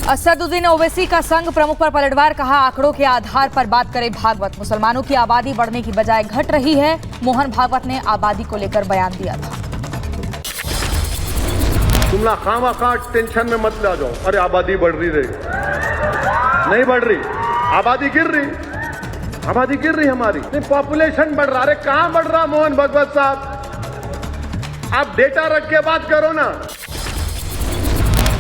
असदुद्दीन ओवैसी का संघ प्रमुख पर पलटवार, कहा आंकड़ों के आधार पर बात करे भागवत। मुसलमानों की आबादी बढ़ने की बजाय घट रही है। मोहन भागवत ने आबादी को लेकर बयान दिया था। तुम ना खामा टेंशन में मत ला जाओ। अरे आबादी बढ़ रही नहीं बढ़ रही, आबादी गिर रही हमारी। नहीं, पॉपुलेशन बढ़ रहा। अरे कहां बढ़ रहा मोहन भागवत साहब, आप डेटा रख के बात करो ना।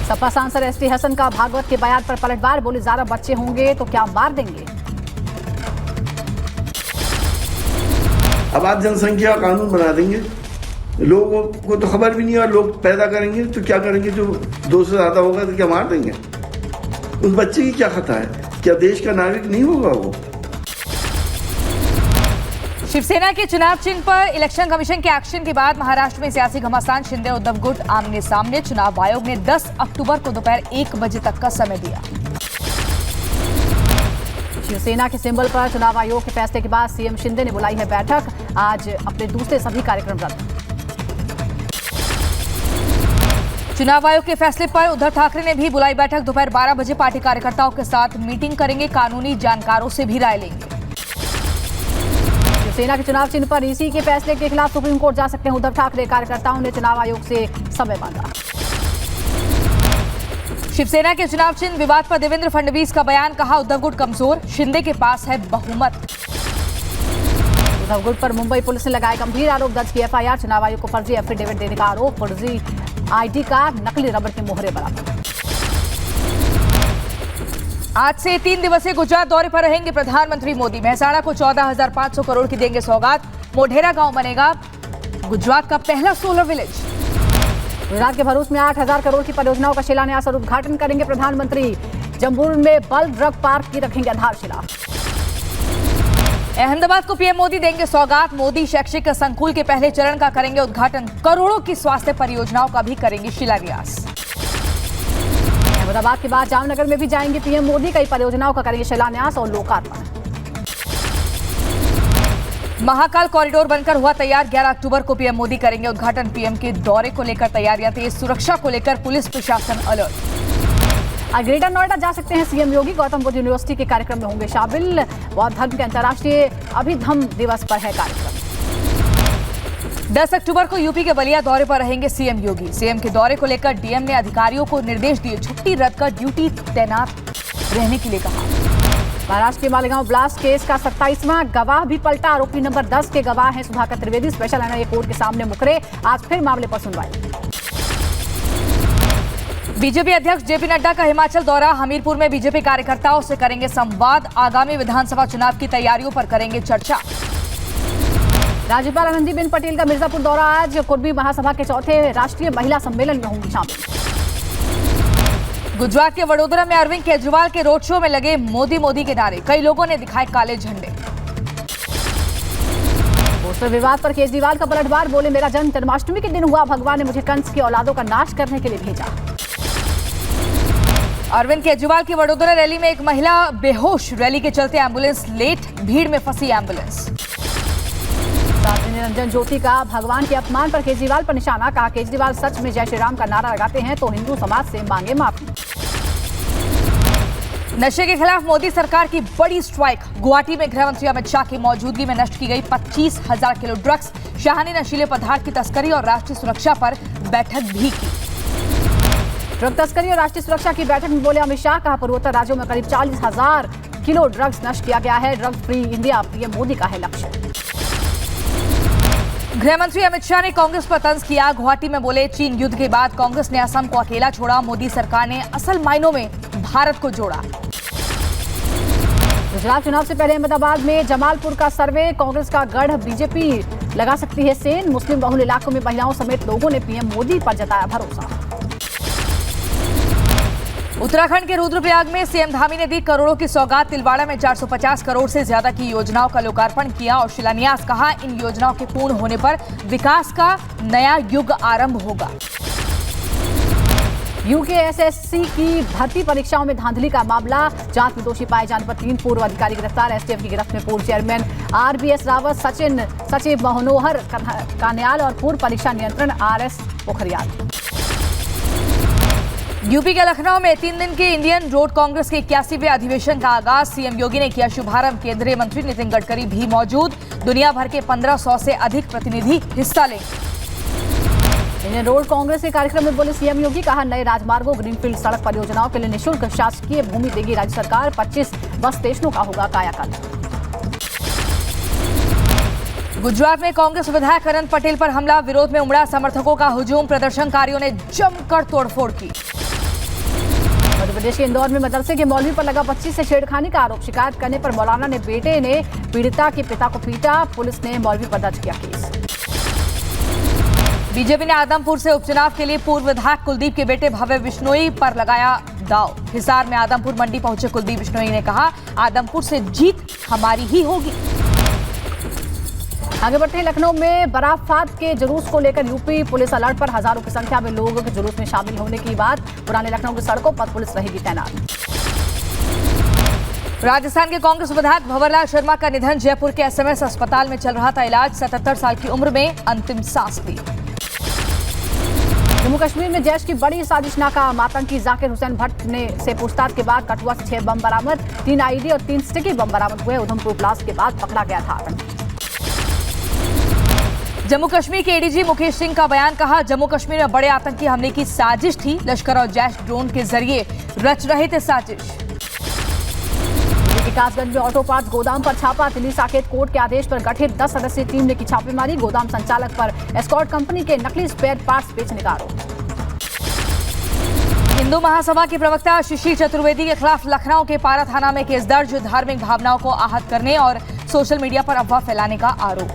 सपा सांसद एसटी हसन का भागवत के बयान पर पलटवार, बोले ज्यादा बच्चे होंगे तो क्या मार देंगे। आबाद जनसंख्या कानून बना देंगे, लोगों को तो खबर भी नहीं और लोग पैदा करेंगे तो क्या करेंगे, जो 2 से ज्यादा होगा तो क्या मार देंगे। उस बच्चे की क्या खता है, क्या देश का नागरिक नहीं होगा वो। शिवसेना के चुनाव चिन्ह पर इलेक्शन कमीशन के एक्शन के बाद महाराष्ट्र में सियासी घमासान, शिंदे उद्धव गुट आमने सामने। चुनाव आयोग ने 10 अक्टूबर को दोपहर 1 बजे तक का समय दिया। शिवसेना के सिंबल पर चुनाव आयोग के फैसले के बाद सीएम शिंदे ने बुलाई है बैठक। आज अपने दूसरे सभी कार्यक्रम रद्द। चुनाव आयोग के फैसले पर उद्धव ठाकरे ने भी बुलाई बैठक। दोपहर 12 बजे पार्टी कार्यकर्ताओं के साथ मीटिंग करेंगे। कानूनी जानकारों से भी राय लेंगे। शिवसेना के चुनाव चिन्ह पर ईसी के फैसले के खिलाफ सुप्रीम कोर्ट जा सकते हैं उद्धव ठाकरे। कार्यकर्ताओं ने चुनाव आयोग से समय मांगा। शिवसेना के चुनाव चिन्ह विवाद पर देवेंद्र फडणवीस का बयान, कहा उद्धव गुट कमजोर, शिंदे के पास है बहुमत। उद्धव गुट पर मुंबई पुलिस ने लगाए गंभीर आरोप, दर्ज की एफआईआर। चुनाव आयोग को फर्जी एफिडेविट देने का आरोप, फर्जी आईडी कार्ड, नकली रबड़ के मोहरे बरामद। आज से 3 दिवसीय गुजरात दौरे पर रहेंगे प्रधानमंत्री मोदी। मेहसाणा को 14,500 करोड़ की देंगे सौगात। मोढेरा गांव बनेगा गुजरात का पहला सोलर विलेज। गुजरात के भरूच में 8,000 करोड़ की परियोजनाओं का शिलान्यास और उद्घाटन करेंगे प्रधानमंत्री। जम्मू में बल्क ड्रग पार्क की रखेंगे आधारशिला। अहमदाबाद को पीएम मोदी देंगे सौगात। मोदी शैक्षिक संकुल के पहले चरण का करेंगे उद्घाटन। करोड़ों की स्वास्थ्य परियोजनाओं का भी करेंगे शिलान्यास। अहमदाबाद के बाद जामनगर में भी जाएंगे पीएम मोदी। कई परियोजनाओं का करेंगे शिलान्यास और लोकार्पण। महाकाल कॉरिडोर बनकर हुआ तैयार। 11 अक्टूबर को पीएम मोदी करेंगे उद्घाटन। पीएम के दौरे को लेकर तैयारियां तेज, सुरक्षा को लेकर पुलिस प्रशासन अलर्ट। आज ग्रेटर नोएडा जा सकते हैं सीएम योगी। गौतम बुद्ध यूनिवर्सिटी के कार्यक्रम में होंगे शामिल। बौद्ध धर्म के अंतर्राष्ट्रीय अभिधम्म दिवस पर है कार्यक्रम। 10 अक्टूबर को यूपी के बलिया दौरे पर रहेंगे सीएम योगी। सीएम के दौरे को लेकर डीएम ने अधिकारियों को निर्देश दिए, छुट्टी रद्द कर ड्यूटी तैनात रहने के लिए कहा। महाराष्ट्र के मालेगांव ब्लास्ट केस का 27वां गवाह भी पलटा। आरोपी नंबर 10 के गवाह हैं Sudhakar Trivedi. Special NIA court के सामने मुकरे। आज फिर मामले पर सुनवाई। बीजेपी अध्यक्ष जेपी नड्डा का हिमाचल दौरा। हमीरपुर में बीजेपी कार्यकर्ताओं से करेंगे संवाद। आगामी विधानसभा चुनाव की तैयारियों पर करेंगे चर्चा। राज्यपाल आनंदीबेन पटेल का मिर्जापुर दौरा। आज कुर्मी महासभा के 4थे राष्ट्रीय महिला सम्मेलन में होंगी शामिल। गुजरात के वडोदरा में अरविंद केजरीवाल के रोड शो में लगे मोदी मोदी के नारे। कई लोगों ने दिखाए काले झंडे। पोस्टर विवाद पर केजरीवाल का पलटवार, बोले मेरा जन्म जन्माष्टमी के दिन हुआ। भगवान ने मुझे कंस की औलादों का नाश करने के लिए भेजा। अरविंद केजरीवाल की वडोदरा रैली में एक महिला बेहोश। रैली के चलते एम्बुलेंस लेट, भीड़ में फंसी एम्बुलेंस। साध्वी निरंजन ज्योति का भगवान के अपमान पर केजरीवाल पर निशाना, कहा केजरीवाल सच में जय श्री राम का नारा लगाते हैं तो हिंदू समाज से मांगे माफी। नशे के खिलाफ मोदी सरकार की बड़ी स्ट्राइक। गुवाहाटी में गृह मंत्री अमित शाह की मौजूदगी में नष्ट की गई 25,000 किलो ड्रग्स। शाह ने नशीले पदार्थ की तस्करी और राष्ट्रीय सुरक्षा पर बैठक भी की। ड्रग तस्करी और राष्ट्रीय सुरक्षा की बैठक में बोले अमित शाह, कहा पूर्वोत्तर राज्यों में करीब 40,000 किलो ड्रग्स नष्ट किया गया है। Drug free India PM Modi का है लक्ष्य। गृह मंत्री अमित शाह ने कांग्रेस पर तंज किया। गुवाहाटी में बोले चीन युद्ध के बाद कांग्रेस ने असम को अकेला छोड़ा। मोदी सरकार ने असल मायनों में भारत को जोड़ा। गुजरात चुनाव से पहले अहमदाबाद में जमालपुर का सर्वे। कांग्रेस का गढ़ बीजेपी लगा सकती है सेन। मुस्लिम बहुल इलाकों में महिलाओं समेत लोगों ने पीएम मोदी पर जताया भरोसा। उत्तराखंड के रुद्रप्रयाग में सीएम धामी ने दी करोड़ों की सौगात। तिलवाड़ा में 450 करोड़ से ज्यादा की योजनाओं का लोकार्पण किया और शिलान्यास। कहा इन योजनाओं के पूर्ण होने पर विकास का नया युग आरंभ होगा। यूकेएसएससी की भर्ती परीक्षाओं में धांधली का मामला। जांच में दोषी पाए जाने पर 3 पूर्व अधिकारी गिरफ्तार। एसटीएफ की गिरफ्त में पूर्व चेयरमैन आरबीएस रावत, सचिव मनोहर कान्याल और पूर्व परीक्षा नियंत्रण आरएस पोखरियाल। यूपी के लखनऊ में 3 दिन के इंडियन रोड कांग्रेस के 81वें अधिवेशन का आगाज सीएम योगी ने किया शुभारंभ। केंद्रीय मंत्री नितिन गडकरी भी मौजूद। दुनिया भर के 1500 से अधिक प्रतिनिधि हिस्सा लेंगे। इंडियन रोड कांग्रेस के कार्यक्रम में बोले सीएम योगी, कहा नए राजमार्गों ग्रीनफील्ड सड़क परियोजनाओं के लिए निःशुल्क शासकीय भूमि देगी राज्य सरकार। 25 बस स्टेशनों का होगा कायाकल्प। गुजरात में कांग्रेस विधायक करण पटेल पर हमला, विरोध में उमड़ा समर्थकों का हुजूम। प्रदर्शनकारियों ने जमकर तोड़फोड़ की। मध्य प्रदेश के इंदौर में मदरसे के मौलवी पर लगा बच्ची से छेड़खानी का आरोप। शिकायत करने पर मौलाना ने बेटे ने पीड़िता के पिता को पीटा। पुलिस ने मौलवी पर दर्ज किया केस। बीजेपी ने आदमपुर से उपचुनाव के लिए पूर्व विधायक कुलदीप के बेटे भव्य बिश्नोई पर लगाया दाव। हिसार में आदमपुर मंडी पहुंचे कुलदीप बिश्नोई ने कहा, आदमपुर से जीत हमारी ही होगी। आगे बढ़ते हैं, लखनऊ में बराफात के जुलूस को लेकर यूपी पुलिस अलर्ट पर। हजारों की संख्या में लोगों के जुलूस में शामिल होने की बात। पुराने लखनऊ की सड़कों पर पुलिस रहेगी तैनात। राजस्थान के कांग्रेस विधायक भंवरलाल शर्मा का निधन। जयपुर के एसएमएस अस्पताल में चल रहा था इलाज। 77 साल की उम्र में अंतिम सांस ली। जम्मू कश्मीर में जैश की बड़ी साजिश नाकाम। आतंकी जाकिर हुसैन भट्ट ने से पूछताछ के बाद कठुआ से 6 बम बरामद। 3 आईडी और 3 स्टिकी बम बरामद हुए। उधमपुर ब्लास्ट के बाद पकड़ा गया था आतंकी। जम्मू कश्मीर के एडीजी मुकेश सिंह का बयान, कहा जम्मू कश्मीर में बड़े आतंकी हमले की साजिश थी। लश्कर और जैश ड्रोन के जरिए रच रहे थे साजिश। विकासगंज में ऑटो पार्ट्स गोदाम पर छापा। दिल्ली साकेत कोर्ट के आदेश पर गठित 10 सदस्यीय टीम ने की छापेमारी। गोदाम संचालक पर एस्कॉर्ट कंपनी के नकली स्पेयर पार्ट्स बेचने का आरोप। हिंदू महासभा के प्रवक्ता शिशिर चतुर्वेदी के खिलाफ लखनऊ के पारा थाना में केस दर्ज। धार्मिक भावनाओं को आहत करने और सोशल मीडिया पर अफवाह फैलाने का आरोप।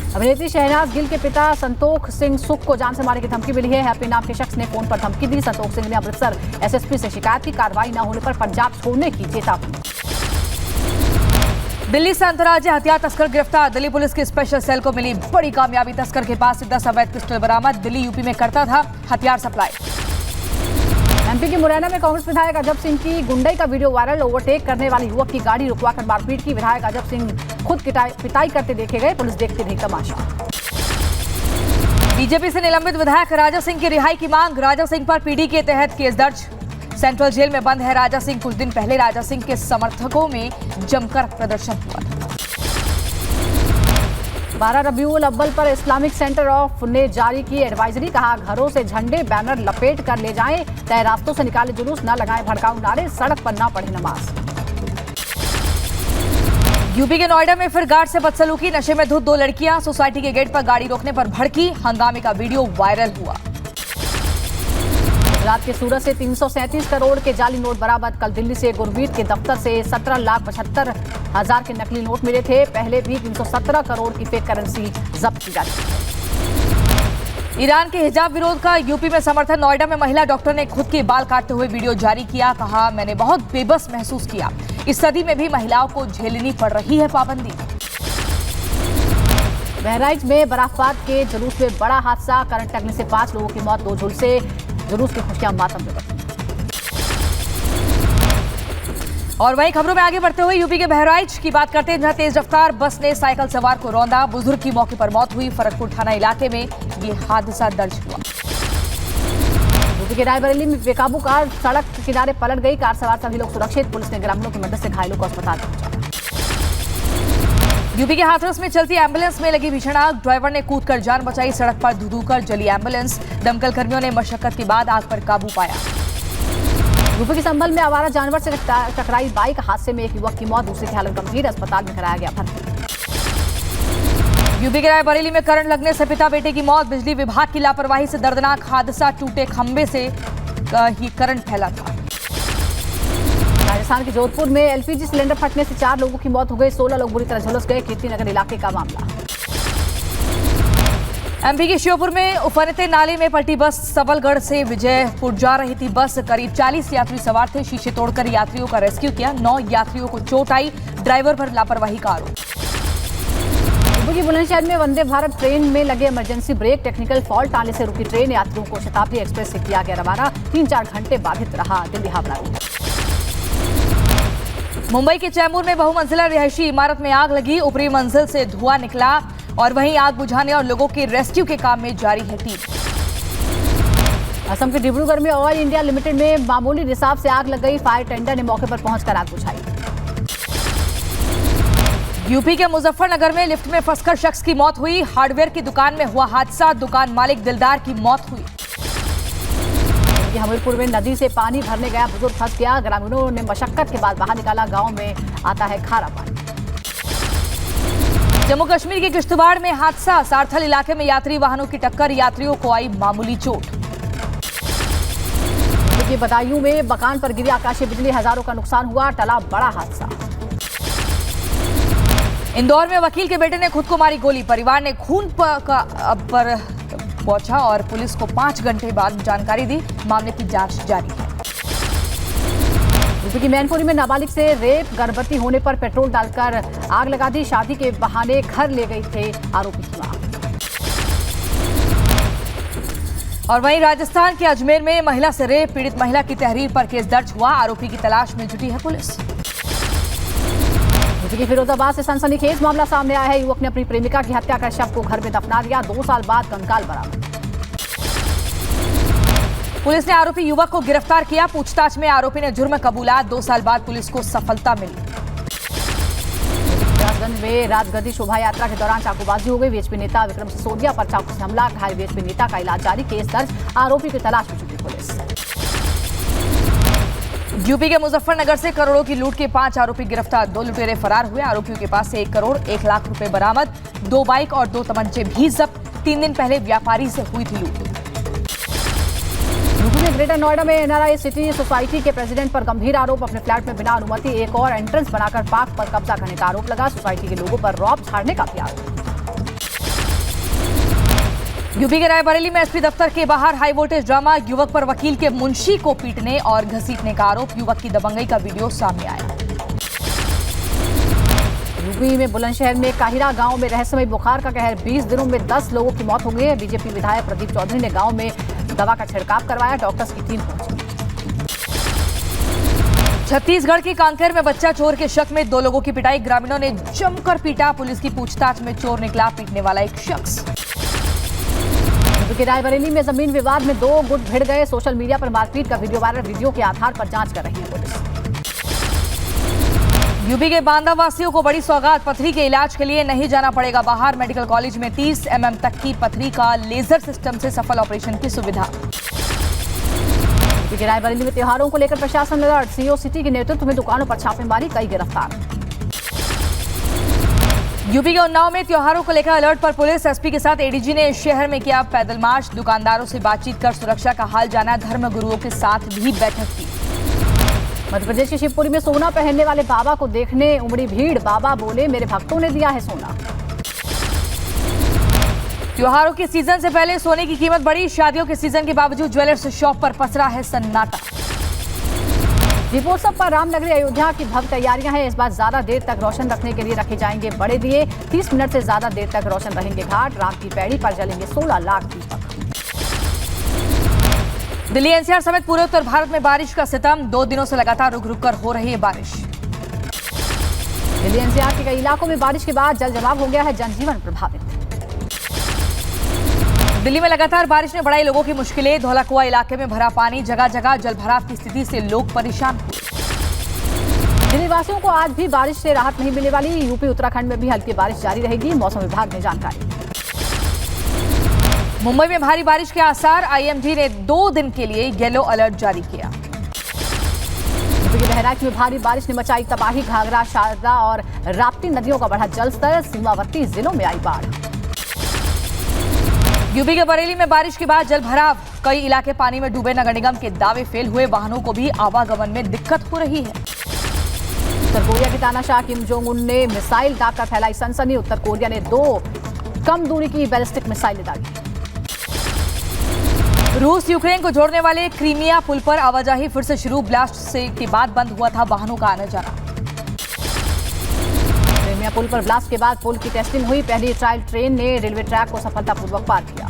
अभिनेत्री शहनाज गिल के पिता संतोख सिंह सुख को जान से मारने की धमकी मिली है। हैप्पी नाम के शख्स ने फोन पर धमकी दी। संतोख सिंह ने अमृतसर एसएसपी से शिकायत की। कार्रवाई न होने पर पंजाब छोड़ने की चेतावनी। दिल्ली से अंतर्राज्यीय हथियार तस्कर गिरफ्तार। दिल्ली पुलिस की स्पेशल सेल को मिली बड़ी कामयाबी। तस्कर के पास से 10 अवैध पिस्टल बरामद। दिल्ली यूपी में करता था हथियार सप्लाई। एमपी के मुरैना में कांग्रेस विधायक अजब सिंह की गुंडई का वीडियो वायरल। ओवरटेक करने वाले युवक की गाड़ी रुकवाकर मारपीट की। विधायक अजब सिंह खुद पिटाई करते देखे गए। पुलिस देखती रही तमाशा। बीजेपी से निलंबित विधायक राजा सिंह की रिहाई की मांग। राजा सिंह पर पीडी के तहत केस दर्ज। सेंट्रल जेल में बंद है राजा सिंह। कुछ दिन पहले राजा सिंह के समर्थकों में जमकर प्रदर्शन हुआ था। 12 रबीउल अव्वल पर इस्लामिक सेंटर ऑफ ने जारी की एडवाइजरी। कहा घरों से झंडे बैनर लपेट कर ले जाएं। तय रास्तों से निकाले जुलूस, न लगाएं भड़काऊ नारे। सड़क पर न पढ़े नमाज। यूपी के नोएडा में फिर गार्ड से बदसलूकी। नशे में धुत 2 लड़कियां सोसाइटी के गेट पर गाड़ी रोकने पर भड़की। हंगामे का वीडियो वायरल हुआ। गुजरात के सूरत से 337 करोड़ के जाली नोट बरामद। कल दिल्ली से गुरमीत के दफ्तर से 17,75,000 के नकली नोट मिले थे। पहले भी 317 करोड़ की फेक करेंसी जब्त की जा चुकी है। ईरान के हिजाब विरोध का यूपी में समर्थन। नोएडा में महिला डॉक्टर ने खुद के बाल काटते हुए वीडियो जारी किया। कहा मैंने बहुत बेबस महसूस किया। इस सदी में भी महिलाओं को झेलनी पड़ रही है पाबंदी। बहराइच में बराफात के जुलूस में बड़ा हादसा। करंट लगने से 5 लोगों की मौत। 2 झुलसे। जुलूस की खुशियां मातम में बदली। और वहीं खबरों में आगे बढ़ते हुए यूपी के बहराइच की बात करते हैं, जहां तेज रफ्तार बस ने साइकिल सवार को रौंदा। बुजुर्ग की मौके पर मौत हुई। फरकपुर थाना इलाके में ये हादसा दर्ज हुआ। यूपी के रायबरेली में बेकाबू कार सड़क किनारे पलट गई। कार सवार सभी लोग सुरक्षित। पुलिस ने ग्रामीणों की मदद से घायलों को अस्पताल पहुंचाया। यूपी के हाथरस में चलती एम्बुलेंस में लगी भीषण आग। ड्राइवर ने कूदकर जान बचाई। सड़क पर धुधुकर जली एम्बुलेंस। दमकल कर्मियों ने मशक्कत के बाद आग पर काबू पाया। यूपी के संभल में आवारा जानवर से टकराई बाइक। हादसे में एक युवक की मौत, दूसरे की हालत गंभीर। अस्पताल में कराया गया भर्ती। यूपी के रायबरेली में करंट लगने से पिता बेटे की मौत। बिजली विभाग की लापरवाही से दर्दनाक हादसा। टूटे खंभे से ही करंट फैला था। राजस्थान के जोधपुर में एलपीजी सिलेंडर फटने से 4 लोगों की मौत हो गई। 16 लोग बुरी तरह झुलस गए। कीर्तिनगर इलाके का मामला। एमपी के श्योपुर में उफनते नाले में पलटी बस। सबलगढ़ से विजयपुर जा रही थी बस। करीब 40 यात्री सवार थे। शीशे तोड़कर यात्रियों का रेस्क्यू किया। 9 यात्रियों को चोट आई। ड्राइवर पर लापरवाही का आरोप। यूपी की बुलंदशहर में वंदे भारत ट्रेन में लगे इमरजेंसी ब्रेक। टेक्निकल फॉल्ट आने से रुकी ट्रेन। यात्रियों को शताब्दी एक्सप्रेस से किया गया रवाना। 3-4 घंटे बाधित रहा दिल्ली हावड़ा रूट। मुंबई के चैंबूर में बहुमंजिला रिहायशी इमारत में आग लगी। ऊपरी मंजिल से धुआं निकला और वहीं आग बुझाने और लोगों के रेस्क्यू के काम में जारी है टीम। असम के डिब्रूगढ़ में ऑयल इंडिया लिमिटेड में मामूली रिसाव से आग लग गई। फायर टेंडर ने मौके पर पहुंचकर आग बुझाई। यूपी के मुजफ्फरनगर में लिफ्ट में फंसकर शख्स की मौत हुई। हार्डवेयर की दुकान में हुआ हादसा, दुकान मालिक दिलदार की मौत हुई। हमीरपुर में नदी से पानी भरने गया बुजुर्ग फंस गया। ग्रामीणों ने मशक्कत के बाद बाहर निकाला। गांव में आता है खारा पानी। जम्मू कश्मीर के किश्तवाड़ में हादसा, सारथल इलाके में यात्री वाहनों की टक्कर, यात्रियों को आई मामूली चोट। बदायूं में मकान पर गिरी आकाशीय बिजली, हजारों का नुकसान हुआ, टला बड़ा हादसा। इंदौर में वकील के बेटे ने खुद को मारी गोली, परिवार ने खून पर पहुंचा और पुलिस को 5 घंटे बाद जानकारी दी। मामले की जांच जारी है। यूपी की मैनपुरी में नाबालिग से रेप, गर्भवती होने पर पेट्रोल डालकर आग लगा दी। शादी के बहाने घर ले गए थे आरोपी की मां। और वहीं राजस्थान के अजमेर में महिला से रेप, पीड़ित महिला की तहरीर पर केस दर्ज हुआ। आरोपी की तलाश में जुटी है पुलिस। यूपी के फिरोजाबाद से सनसनीखेज मामला सामने आया है। युवक ने अपनी प्रेमिका की हत्या कर शव को घर में दफना दिया। 2 साल बाद कंकाल बरामद। पुलिस ने आरोपी युवक को गिरफ्तार किया। पूछताछ में आरोपी ने जुर्म कबूला। 2 साल बाद पुलिस को सफलता मिली। राजगंज में राजगद्दी शोभा यात्रा के दौरान चाकूबाजी हो गई। बीएचपी नेता विक्रम सिसोदिया पर चाकू से हमला, घायल बीएचपी नेता का इलाज जारी। केस दर्ज, आरोपी की तलाश में जुटी पुलिस। यूपी के मुजफ्फरनगर से करोड़ों की लूट के 5 आरोपी गिरफ्तार। 2 लुटेरे फरार हुए। आरोपियों के पास से 1 करोड़ 1 लाख रुपए बरामद। 2 बाइक और 2 तमंचे भी जब्त। 3 दिन पहले व्यापारी से हुई थी लूट। यूपी में ग्रेटर नोएडा में एनआरआई सिटी सोसाइटी के प्रेसिडेंट पर गंभीर आरोप। अपने फ्लैट में बिना अनुमति एक और एंट्रेंस बनाकर पार्क पर कब्जा करने का आरोप लगा। सोसाइटी के लोगों पर रौब झाड़ने का भी आरोप। यूपी के रायबरेली में एसपी दफ्तर के बाहर हाई वोल्टेज ड्रामा। युवक पर वकील के मुंशी को पीटने और घसीटने का आरोप। युवक की दबंगई का वीडियो सामने आया। यूपी में बुलंदशहर में काहिरा गांव में रहस्यमय बुखार का कहर। 20 दिनों में 10 लोगों की मौत हो गई है। बीजेपी विधायक प्रदीप चौधरी ने गांव में दवा का छिड़काव करवाया। डॉक्टर्स की टीम पहुंची। छत्तीसगढ़ के कांकेर में बच्चा चोर के शक में 2 लोगों की पिटाई। ग्रामीणों ने जमकर पीटा। पुलिस की पूछताछ में चोर निकला पीटने वाला एक शख्स। रायबरेली में जमीन विवाद में 2 गुट भिड़ गए। सोशल मीडिया पर मारपीट का वीडियो वायरल। वीडियो के आधार पर जांच कर रही है पुलिस। यूपी के बांदा वासियों को बड़ी सौगात। पथरी के इलाज के लिए नहीं जाना पड़ेगा बाहर। मेडिकल कॉलेज में 30 mm तक की पथरी का लेजर सिस्टम से सफल ऑपरेशन की सुविधा। यूपी के रायबरेली में त्योहारों को लेकर प्रशासन अलर्ट। सीओ सिटी के नेतृत्व में दुकानों पर छापेमारी, कई गिरफ्तार। यूपी के उन्नाव में त्योहारों को लेकर अलर्ट पर पुलिस। एसपी के साथ एडीजी ने शहर में किया पैदल मार्च। दुकानदारों से बातचीत कर सुरक्षा का हाल जाना। धर्म गुरुओं के साथ भी बैठक की। मध्य प्रदेश के शिवपुरी में सोना पहनने वाले बाबा को देखने उमड़ी भीड़। बाबा बोले, मेरे भक्तों ने दिया है सोना। त्योहारों के सीजन से पहले सोने की कीमत बढ़ी। शादियों के सीजन के बावजूद ज्वेलर्स शॉप पर पसरा है सन्नाटा। दीपोत्सव पर रामनगरी अयोध्या की भव्य तैयारियां हैं। इस बार ज्यादा देर तक रोशन रखने के लिए रखे जाएंगे बड़े दिए। 30 मिनट से ज्यादा देर तक रोशन रहेंगे घाट। राम की पैड़ी पर जलेंगे 16 लाख दीपक। दिल्ली एनसीआर समेत पूरे उत्तर भारत में बारिश का सितम। 2 दिनों से लगातार रुक रुक कर हो रही है बारिश। दिल्ली एनसीआर के कई इलाकों में बारिश के बाद जल जमाव हो गया है। जनजीवन प्रभावित। दिल्ली में लगातार बारिश ने बढ़ाई लोगों की मुश्किलें। धौलाकुआं इलाके में भरा पानी। जगह जगह जलभराव की स्थिति से लोग परेशान हुए। दिल्ली वासियों को आज भी बारिश से राहत नहीं मिलने वाली। यूपी उत्तराखंड में भी हल्की बारिश जारी रहेगी, मौसम विभाग ने जानकारी। मुंबई में भारी बारिश के आसार। आईएमडी ने 2 दिन के लिए येलो अलर्ट जारी किया। यूपी के बहराइच में भारी बारिश ने मचाई तबाही। घाघरा, शारदा और राप्ती नदियों का बढ़ा जलस्तर। सीमावर्ती जिलों में आई बाढ़। यूपी के बरेली में बारिश के बाद जलभराव। कई इलाके पानी में डूबे। नगर निगम के दावे फेल हुए। वाहनों को भी आवागमन में दिक्कत हो रही है। उत्तर कोरिया के तानाशाह किम जोंग उन ने मिसाइल दागकर फैलाई सनसनी। उत्तर कोरिया ने 2 कम दूरी की बैलिस्टिक मिसाइलें दागी। रूस यूक्रेन को जोड़ने वाले क्रीमिया पुल पर आवाजाही फिर से शुरू। ब्लास्ट से के बाद बंद हुआ था वाहनों का आना जाना। क्रीमिया पुल पर ब्लास्ट के बाद पुल की टेस्टिंग हुई। पहली ट्रायल ट्रेन ने रेलवे ट्रैक को सफलतापूर्वक पार किया।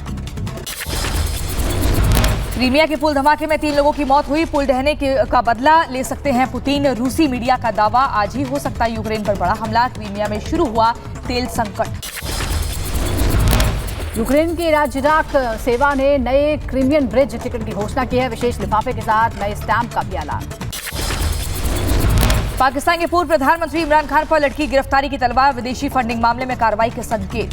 क्रीमिया के पुल धमाके में 3 लोगों की मौत हुई। पुल ढहने का बदला ले सकते हैं पुतिन। रूसी मीडिया का दावा, आज ही हो सकता है यूक्रेन पर बड़ा हमला। क्रीमिया में शुरू हुआ तेल संकट। यूक्रेन की राजडाक सेवा ने नए क्रीमियन ब्रिज टिकट की घोषणा की है। विशेष लिफाफे के साथ नए स्टैंप का भी ऐलान। पाकिस्तान के पूर्व प्रधानमंत्री इमरान खान पर लटकी गिरफ्तारी की तलवार, विदेशी फंडिंग मामले में कार्रवाई के संकेत।